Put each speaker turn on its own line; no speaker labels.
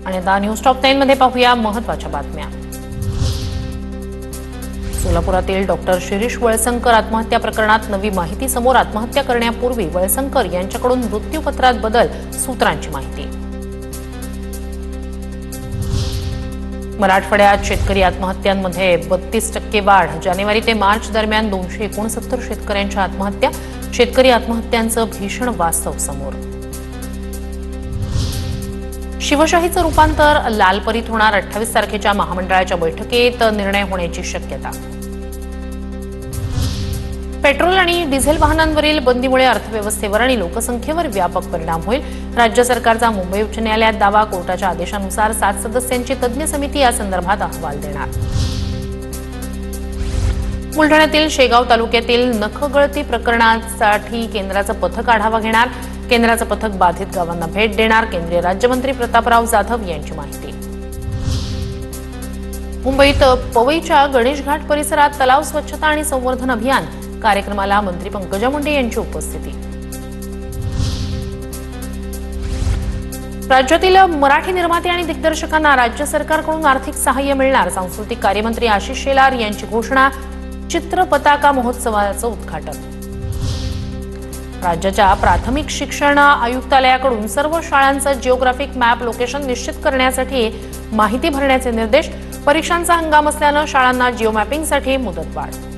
आणि आता news top 10 मध्ये पाहूया महत्त्वाच्या बातम्या। सोलापुरातील डॉक्टर शिरीष वळसंकर आत्महत्या प्रकरणात नवी माहिती समोर। आत्महत्या करण्यापूर्वी वळसंकर यांच्याकडून मृत्यूपत्रात बदल, सूत्रांची माहिती। मराठवाड्यात शेतकरी आत्महत्यांमध्ये 32% वाढ। जानेवारी ते मार्च दरम्यान 269 शेतकऱ्यांच्या आत्महत्या। शेतकरी आत्महत्यांचं भीषण वास्तव समोर। शिवशाहीचं रूपांतर लालपरीत होणार। 28 तारखेच्या महामंडळाच्या बैठकीत निर्णय होण्याची शक्यता। पेट्रोल आणि डिझेल वाहनांवरील बंदीमुळे अर्थव्यवस्थेवर आणि लोकसंख्येवर व्यापक परिणाम होईल। राज्य सरकारचा मुंबई उच्च न्यायालयात दावा। कोर्टाच्या आदेशानुसार 7 सदस्यांची तज्ञ समिती या संदर्भात अहवाल देणार। बुलढाण्यातील शेगाव तालुक्यातील नखगळती प्रकरणासाठी केंद्राचं पथक आढावा घेणार। केंद्राचं पथक बाधित गावांना भेट देणार। केंद्रीय राज्यमंत्री प्रतापराव जाधव यांची माहिती। मुंबईत पवईच्या गणेश घाट परिसरात तलाव स्वच्छता आणि संवर्धन अभियान कार्यक्रमाला मंत्री पंकजा मुंडे यांची उपस्थिती। राज्यातील मराठी निर्माते आणि दिग्दर्शकांना राज्य सरकारकडून आर्थिक सहाय्य मिळणार। सांस्कृतिक कार्यमंत्री आशिष शेलार यांची घोषणा। चित्रपताका महोत्सवाचं उद्घाटन। राज्याच्या प्राथमिक शिक्षण आयुक्तालयाकडून सर्व शाळांचं जिओग्राफिक मॅप लोकेशन निश्चित करण्यासाठी माहिती भरण्याचे निर्देश। परीक्षांचा हंगाम असल्यानं शाळांना जिओ मॅपिंगसाठी मुदतवाढ।